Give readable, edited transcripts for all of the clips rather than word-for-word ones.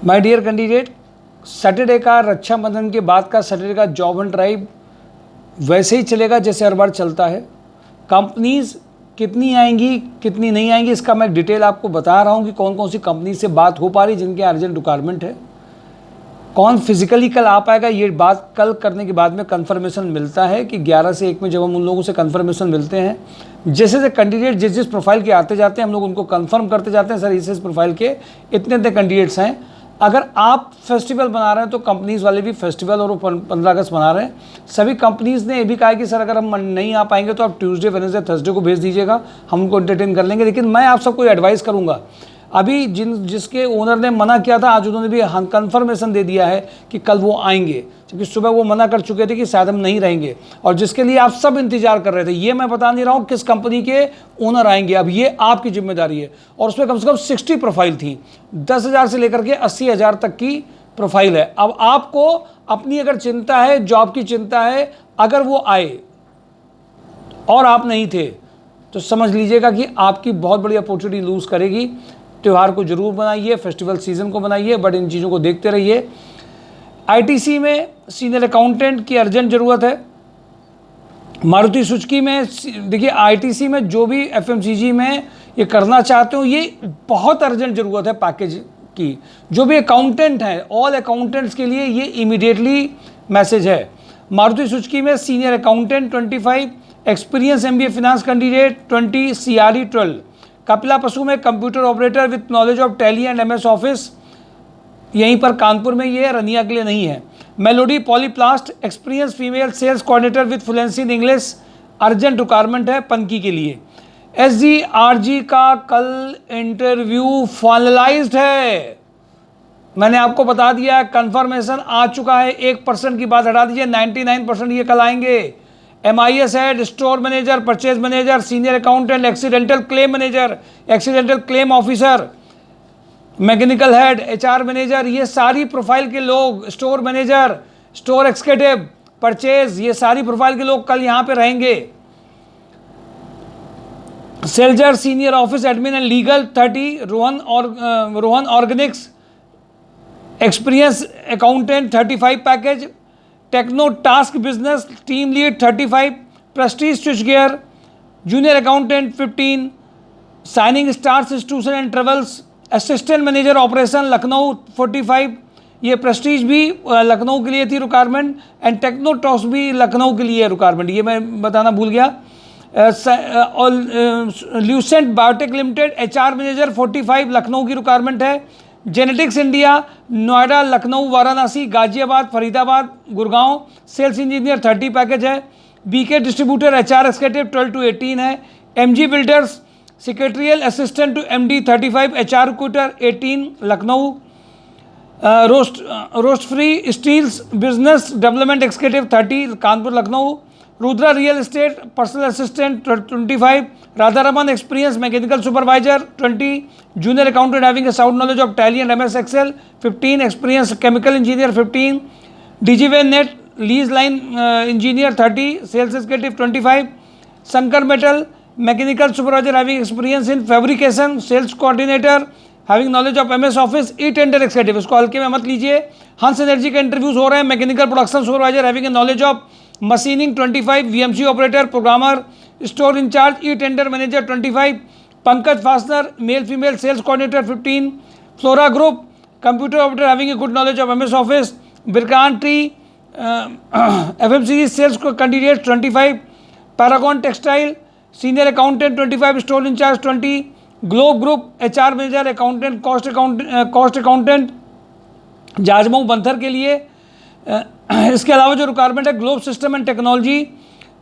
My dear candidate, Saturday का रक्षाबंधन के बाद का सैटरडे का जॉब एंड ड्राइव वैसे ही चलेगा जैसे हर बार चलता है। कंपनीज कितनी आएंगी कितनी नहीं आएंगी इसका मैं डिटेल आपको बता रहा हूँ कि कौन कौन सी कंपनी से बात हो पा रही जिनके अर्जेंट रिक्वायरमेंट है, कौन फिजिकली कल आ पाएगा। ये बात कल करने के बाद में कंफर्मेशन मिलता है कि 11 से 1 में जब हम उन लोगों से कंफर्मेशन मिलते हैं, जैसे जैसे कैंडिडेट जिस प्रोफाइल के आते जाते हैं हम लोग उनको कंफर्म करते जाते हैं, सर इस प्रोफाइल के इतने इतने कैंडिडेट्स हैं। अगर आप फेस्टिवल बना रहे हैं तो कंपनीज़ वाले भी फेस्टिवल और 15 अगस्त बना रहे हैं। सभी कंपनीज़ ने ये भी कहा है कि सर अगर हम नहीं आ पाएंगे तो आप ट्यूसडे वेडनेसडे थर्सडे को भेज दीजिएगा, हम उनको एंटरटेन कर लेंगे। लेकिन मैं आप सबको एडवाइस करूँगा, अभी जिसके ओनर ने मना किया था आज उन्होंने भी कंफर्मेशन दे दिया है कि कल वो आएंगे, क्योंकि सुबह वो मना कर चुके थे कि शायद हम नहीं रहेंगे। और जिसके लिए आप सब इंतजार कर रहे थे, ये मैं बता नहीं रहा हूँ किस कंपनी के ओनर आएंगे, अब ये आपकी जिम्मेदारी है। और उसमें कम से कम 60 प्रोफाइल थी, 10,000 से लेकर के 80,000 तक की प्रोफाइल है। अब आपको अपनी अगर चिंता है, जॉब की चिंता है, अगर वो आए और आप नहीं थे तो समझ लीजिएगा कि आपकी बहुत बड़ी अपॉर्चुनिटी लूज़ करेगी। त्यौहार को जरूर बनाइए, फेस्टिवल सीजन को बनाइए, बट इन चीज़ों को देखते रहिए। आईटीसी में सीनियर अकाउंटेंट की अर्जेंट ज़रूरत है। मारुति सुजुकी में देखिए, आईटीसी में जो भी एफएमसीजी में ये करना चाहते हो, ये बहुत अर्जेंट ज़रूरत है पैकेज की। जो भी अकाउंटेंट हैं, ऑल अकाउंटेंट्स के लिए ये इमीडिएटली मैसेज है। मारुति सुजुकी में senior accountant 25, experience MBA finance candidate 20, CRE 12। Kapila पशु में computer operator with knowledge of Tally and MS office, यहीं पर कानपुर में ये है, रनिया के लिए नहीं है। Melody polyplast, experience female sales coordinator with fluency in English, urgent requirement है पनकी के लिए। एसजीआरजी का कल इंटरव्यू फाइनलाइज्ड है, मैंने आपको बता दिया, कंफर्मेशन आ चुका है। 1% की बात हटा दीजिए, 99% ये कल आएंगे। MIS head, store manager, purchase manager, senior accountant, accidental claim manager, accidental claim officer, mechanical head, HR manager, ये सारी प्रोफाइल के लोग, store manager, store executive, purchase, ये सारी प्रोफाइल के लोग कल यहाँ पे रहेंगे। सेल्जर, senior office admin and legal 30, Rohan organics, experience accountant 35 package, techno task business team lead 35, prestige switchgear, junior accountant 15, signing stars institution and travels, assistant manager operation Lucknow 45, ये प्रेस्टीज भी लखनऊ के लिए थी रिक्वायरमेंट, एंड टेक्नो टॉस भी लखनऊ के लिए requirement, ये मैं बताना भूल गया। Lucent biotech limited HR manager 45 Lucknow की रिक्वायरमेंट है। Genetics India Noida, Lucknow, Varanasi, Ghaziabad, Faridabad, Gurgaon, sales engineer 30 package है। BK distributor HR executive 12 to 18 है। MG builders secretarial assistant to MD 35, HR recruiter 18 Lucknow. Rust free steels business development executive 30 Kanpur Lucknow. Rudra real estate personal assistant 25, Radharaman experience mechanical supervisor 20, junior accountant having a sound knowledge of Tally and MS Excel 15, experience chemical engineer 15, DGWay net lease line engineer 30, sales executive 25, Shankar metal mechanical supervisor having experience in fabrication, sales coordinator having knowledge of MS office, tender executive, इसको हल्के में मत लीजिए। हंस energy के interviews हो रहे हैं। Mechanical production supervisor having a knowledge of machining 25, VMC operator, programmer, store incharge, tender manager 25, Pankaj fastener male female sales coordinator 15, Flora group computer operator having a good knowledge of MS office, Birkan tree FMCG sales candidate 25, Paragon textile senior accountant 25, store incharge 20, globe group HR manager accountant cost accountant Jajmau Banthar के लिए। इसके अलावा जो requirement है, globe system and technology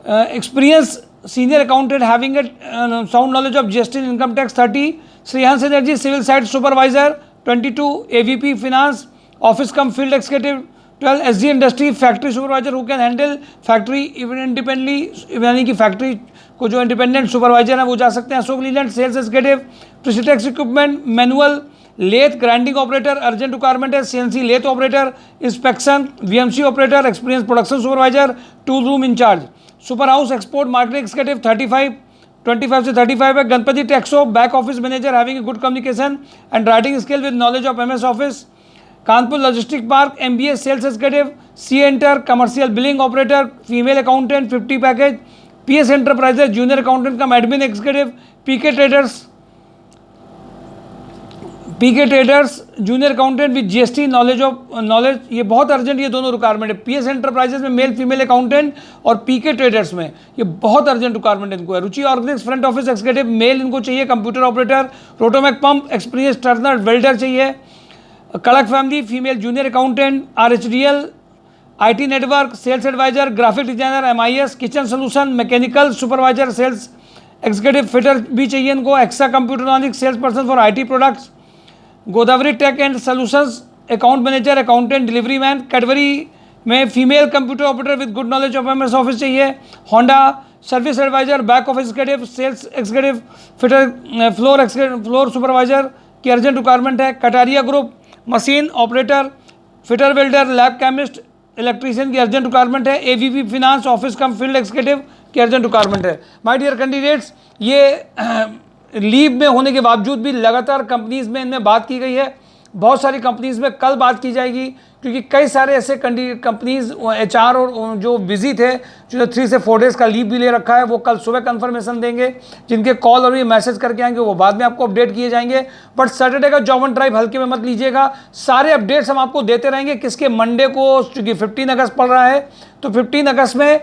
experience senior accountant having a sound knowledge of GST income tax 30, Shrihans energy civil site supervisor 22, AVP finance office cum field executive 12, SG industry factory supervisor who can handle factory independently, यानी कि factory को जो independent supervisor है वो जा सकते हैं। Ashok Leyland sales executive, precitex equipment manual lathe grinding operator urgent requirement है। CNC lathe operator, inspection, VMC operator, experience production supervisor, tool room incharge, super house export marketing executive 35, 25 से 35 है। Ganpati Texo back office manager having a good communication and writing skill with knowledge of MS office. Kanpur logistic park MBA sales executive, C enter commercial billing operator, female accountant 50 package, PS enterprises junior accountant cum admin executive, PK traders junior accountant with GST knowledge, ये बहुत urgent, ये दोनों requirement है। PS enterprises में male female accountant और PK traders में ये बहुत अर्जेंट रिक्वायरमेंट इनको है। Ruchi organics front office executive male इनको चाहिए, computer operator, Rotomac pump experience turner welder चाहिए। कड़क family female junior accountant, RHDL IT network sales advisor, graphic designer MIS, kitchen solution mechanical supervisor sales executive, fitter भी चाहिए इनको। Exa computer knowledge sales person for IT products, Godavari tech and solutions account manager accountant delivery man. Cadbury में female computer operator with good knowledge of MS office चाहिए। Honda service advisor back office executive sales executive fitter floor supervisor की urgent requirement है। Kataria group machine operator fitter welder lab chemist electrician की urgent requirement है। AVP finance office cum field executive की urgent requirement है। My dear candidates, ये leave में होने के बावजूद भी लगातार कंपनीज़ में इनमें बात की गई है। बहुत सारी कंपनीज़ में कल बात की जाएगी, क्योंकि कई सारे ऐसे कंपनीज़ HR और जो बिजी थे, जो 3 से 4 डेज़ का लीव भी ले रखा है, वो कल सुबह कंफर्मेशन देंगे। जिनके कॉल और ये मैसेज करके आएंगे वो बाद में आपको अपडेट किए जाएंगे। बट सैटरडे का जॉब एंड ड्राइव हल्के में मत लीजिएगा, सारे अपडेट्स हम आपको देते रहेंगे। किसके मंडे को, चूँकि 15 अगस्त पड़ रहा है, तो 15 अगस्त में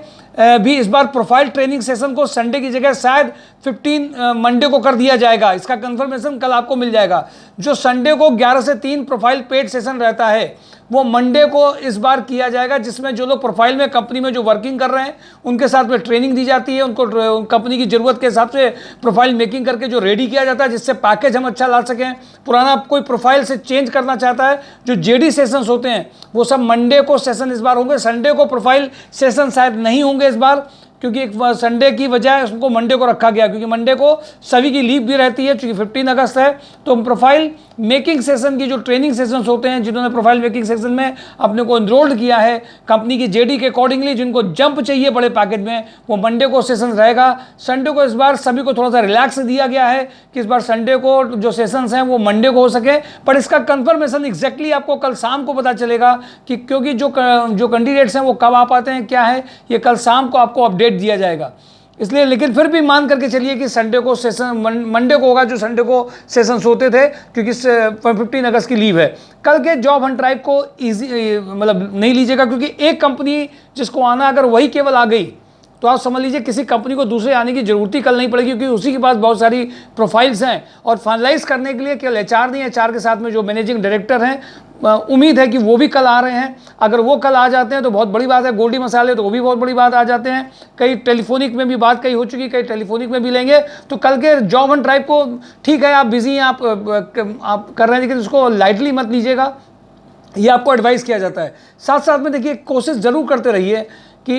भी इस बार प्रोफाइल ट्रेनिंग सेशन को संडे की जगह शायद 15 मंडे को कर दिया जाएगा। इसका कंफर्मेशन कल आपको मिल जाएगा। जो संडे को 11 से 3 प्रोफाइल पेड सेशन रहता है, वो मंडे को इस बार किया जाएगा, जिसमें जो लोग प्रोफाइल में कंपनी में जो वर्किंग कर रहे हैं उनके साथ में ट्रेनिंग दी जाती है। उनको कंपनी की ज़रूरत के हिसाब से प्रोफाइल मेकिंग करके जो रेडी किया जाता है, जिससे पैकेज हम अच्छा ला सकें। पुराना कोई प्रोफाइल से चेंज करना चाहता है, जो JD सेशंस होते हैं वो सब मंडे को सेशन इस बार होंगे। संडे को प्रोफाइल सेशन शायद नहीं होंगे इस बार, क्योंकि एक संडे की बजाय उसको मंडे को रखा गया, क्योंकि मंडे को सभी की लीव भी रहती है। क्योंकि 15 अगस्त है, तो प्रोफाइल मेकिंग सेशन की जो ट्रेनिंग सेशंस होते हैं, जिन्होंने प्रोफाइल मेकिंग सेशन में अपने को इनरोल्ड किया है कंपनी की JD के अकॉर्डिंगली, जिनको जंप चाहिए बड़े पैकेज में, वो मंडे को सेशन रहेगा। संडे को इस बार सभी को थोड़ा सा रिलैक्स दिया गया है कि इस बार संडे को जो सेशंस हैं वो मंडे को हो सके। पर इसका कंफर्मेशन एग्जैक्टली आपको कल शाम को पता चलेगा, कि क्योंकि जो कैंडिडेट्स हैं वो कब आ पाते हैं, क्या है, ये कल शाम को आपको अपडेट दिया जाएगा। इसलिए लेकिन फिर भी मान करके चलिए कि संडे को सेशन मंडे को होगा, जो संडे को सेशंस होते थे, क्योंकि 15 अगस्त की लीव है। कल के जॉब हंट ड्राइव को इजी मतलब नहीं लीजिएगा, क्योंकि एक कंपनी जिसको आना अगर वही केवल आ गई, तो आप समझ लीजिए किसी कंपनी को दूसरे आने की जरूरत ही कल नहीं पड़ेगी, क्योंकि उसी के पास बहुत सारी प्रोफाइल्स हैं। और फाइनलाइज करने के लिए केवल HR नहीं, HR के साथ में जो मैनेजिंग डायरेक्टर हैं, उम्मीद है कि वो भी कल आ रहे हैं। अगर वो कल आ जाते हैं तो बहुत बड़ी बात है। गोल्डी मसाले तो वो भी बहुत बड़ी बात आ जाते हैं। कई टेलीफोनिक में भी बात कही हो चुकी, कई टेलीफोनिक में भी लेंगे। तो कल के जॉब एंड ड्राइव को, ठीक है आप बिजी हैं, आप कर रहे हैं, लेकिन उसको लाइटली मत लीजिएगा, ये आपको एडवाइस किया जाता है। साथ साथ में देखिए, कोशिश ज़रूर करते रहिए कि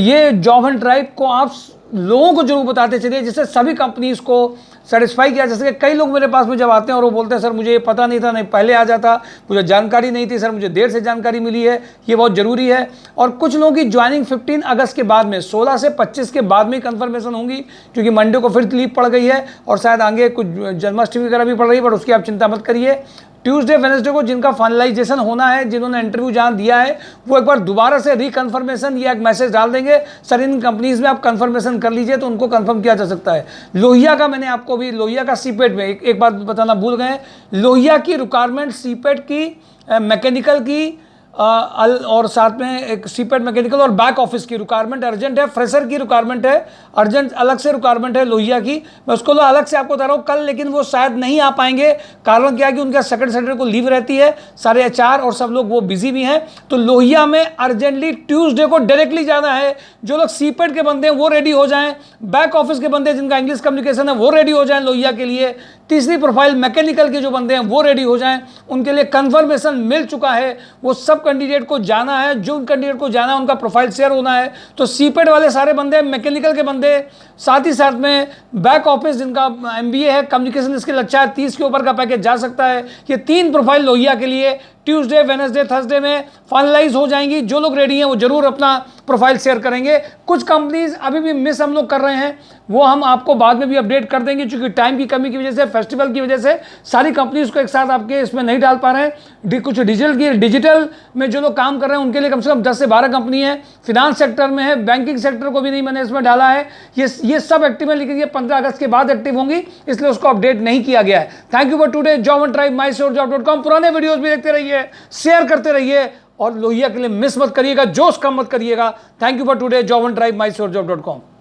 ये जॉब एंड ड्राइव को आप लोगों को जरूर बताते चलिए, जिससे सभी कंपनीज़ को सेटिस्फाई किया जा सके। कई लोग मेरे पास में जब आते हैं और वो बोलते हैं सर मुझे ये पता नहीं था, नहीं पहले आ जाता, मुझे जानकारी नहीं थी सर, मुझे देर से जानकारी मिली है, ये बहुत ज़रूरी है। और कुछ लोगों की ज्वाइनिंग 15 अगस्त के बाद में, 16 से 25 के बाद में कंफर्मेशन होंगी, क्योंकि मंडे को फिर लीव पड़ गई है और शायद आगे कुछ जन्माष्टमी वगैरह भी पड़ रही है, पर उसकी आप चिंता मत करिए। ट्यूसडे वेडनेसडे को जिनका फाइनलाइजेशन होना है, जिन्होंने इंटरव्यू जहाँ दिया है, वो एक बार दोबारा से रिकन्फर्मेशन या एक मैसेज डाल देंगे, सर इन कंपनीज़ में आप कंफर्मेशन कर लीजिए, तो उनको कंफर्म किया जा सकता है। लोहिया का मैंने आपको भी, लोहिया का सीपेट में एक बात बताना भूल गए, लोहिया की रिक्वायरमेंट सीपेट की, मैकेनिकल की और साथ में एक सीपेट मैकेनिकल और बैक ऑफिस की रिक्वायरमेंट अर्जेंट है। फ्रेशर की रिक्वायरमेंट है अर्जेंट, अलग से रिक्वायरमेंट है लोहिया की। मैं उसको अलग से आपको बता रहा हूँ कल, लेकिन वो शायद नहीं आ पाएंगे। कारण क्या है कि उनका सेकंड सैटरडे को लीव रहती है, सारे HR और सब लोग वो बिजी भी हैं। तो लोहिया में अर्जेंटली ट्यूसडे को डायरेक्टली जाना है। जो लोग सीपेट के बंदे हैं वो रेडी हो जाएं, बैक ऑफिस के बंदे जिनका इंग्लिश कम्युनिकेशन है वो रेडी हो जाएं लोहिया के लिए। तीसरी प्रोफाइल मैकेनिकल के जो बंदे हैं वो रेडी हो जाएं, उनके लिए कंफर्मेशन मिल चुका है। वो सब कैंडिडेट को जाना है, जो कैंडिडेट को जाना है उनका प्रोफाइल शेयर होना है। तो सीपेट वाले सारे बंदे, मैकेनिकल के बंदे, साथ ही साथ में बैक ऑफिस जिनका MBA है, कम्युनिकेशन स्किल अच्छा है, 30 के ऊपर का पैकेज जा सकता है। ये 3 प्रोफाइल लोहिया के लिए ट्यूसडे वेडनेसडे थर्सडे में फाइनलाइज हो जाएंगी। जो लोग रेडी हैं वो जरूर अपना प्रोफाइल शेयर करेंगे। कुछ कंपनीज अभी भी मिस हम लोग कर रहे हैं, वो हम आपको बाद में भी अपडेट कर देंगे, क्योंकि टाइम की कमी की वजह से, फेस्टिवल की वजह से सारी कंपनीज को एक साथ आपके इसमें नहीं डाल पा रहे हैं। कुछ डिजिटल में जो लोग काम कर रहे हैं उनके लिए कम से कम 10 से 12 कंपनी है, फिनांस सेक्टर में है, बैंकिंग सेक्टर को भी नहीं मैंने इसमें डाला है। ये सब एक्टिव है, लेकिन ये 15 अगस्त के बाद एक्टिव होंगी, इसलिए उसको अपडेट नहीं किया गया है। Thank you for today. Job and tribe, mysurejob.com। पुराने वीडियोस भी देखते रहिए, शेयर करते रहिए और लोहिया के लिए मिस मत करिएगा, जोश कम मत करिएगा। Thank you for today. Job and tribe, mysurejob.com।